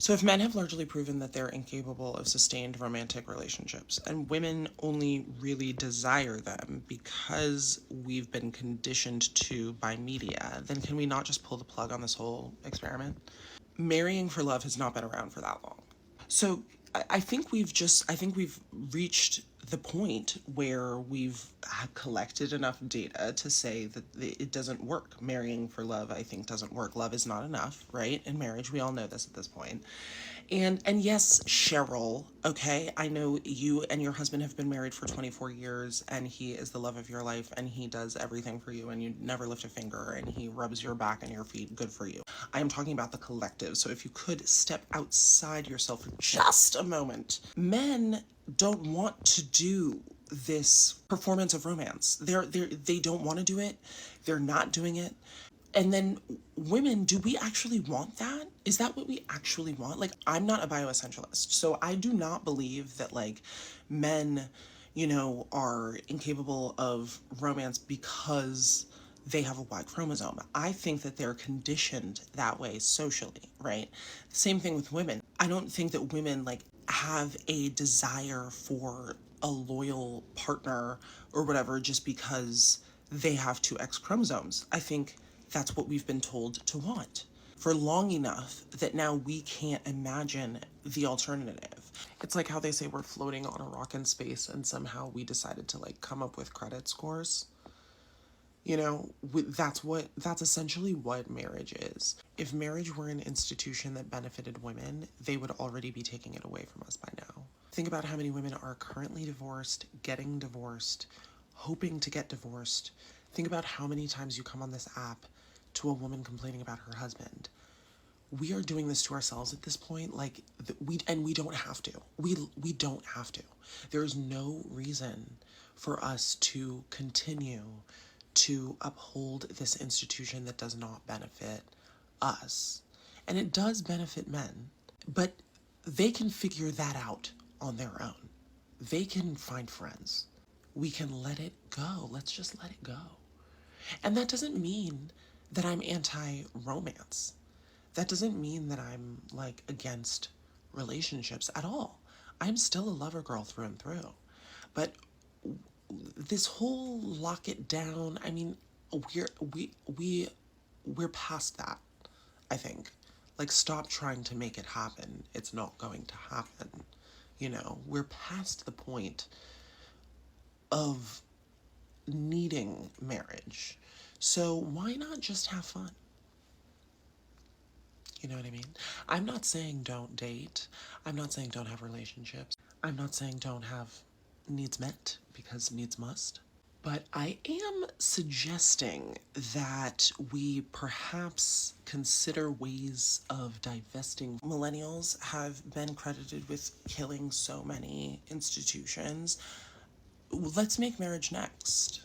So if men have largely proven that they're incapable of sustained romantic relationships and women only really desire them because we've been conditioned to by media, then can we not just pull the plug on this whole experiment? Marrying for love has not been around for that long. So I think we've reached the point where we've collected enough data to say that it doesn't work. Marrying for love, I think, doesn't work. Love is not enough, right? In marriage, we all know this at this point. And yes, Cheryl, okay, I know you and your husband have been married for 24 years and he is the love of your life and he does everything for you and you never lift a finger and he rubs your back and your feet. Good for you. I am talking about the collective. So if you could step outside yourself for just a moment. Men don't want to do this performance of romance. They don't want to do it. They're not doing it. And then women, do we actually want that? Is that what we actually want? Like, I'm not a bioessentialist, so I do not believe that like men, are incapable of romance because they have a Y chromosome. I think that they're conditioned that way socially, right? Same thing with women. I don't think that women like have a desire for a loyal partner or whatever just because they have two X chromosomes. I think that's what we've been told to want for long enough that now we can't imagine the alternative. It's like how they say we're floating on a rock in space and somehow we decided to like come up with credit scores. That's essentially what marriage is. If marriage were an institution that benefited women, they would already be taking it away from us by now. Think about how many women are currently divorced, getting divorced, hoping to get divorced. Think about how many times you come on this app to a woman complaining about her husband. We are doing this to ourselves at this point, like we don't have to. We don't have to. There is no reason for us to continue to uphold this institution that does not benefit us. And it does benefit men, but they can figure that out on their own. They can find friends. We can let it go. Let's just let it go. And that doesn't mean that I'm anti romance. That doesn't mean that I'm like against relationships at all. I'm still a lover girl through and through. But this whole lock it down, I mean, we're we're past that, I think. Like stop trying to make it happen. It's not going to happen. We're past the point of needing marriage. So why not just have fun? You know what I mean? I'm not saying don't date. I'm not saying don't have relationships. I'm not saying don't have needs met because needs must. But I am suggesting that we perhaps consider ways of divesting. Millennials have been credited with killing so many institutions. Let's make marriage next.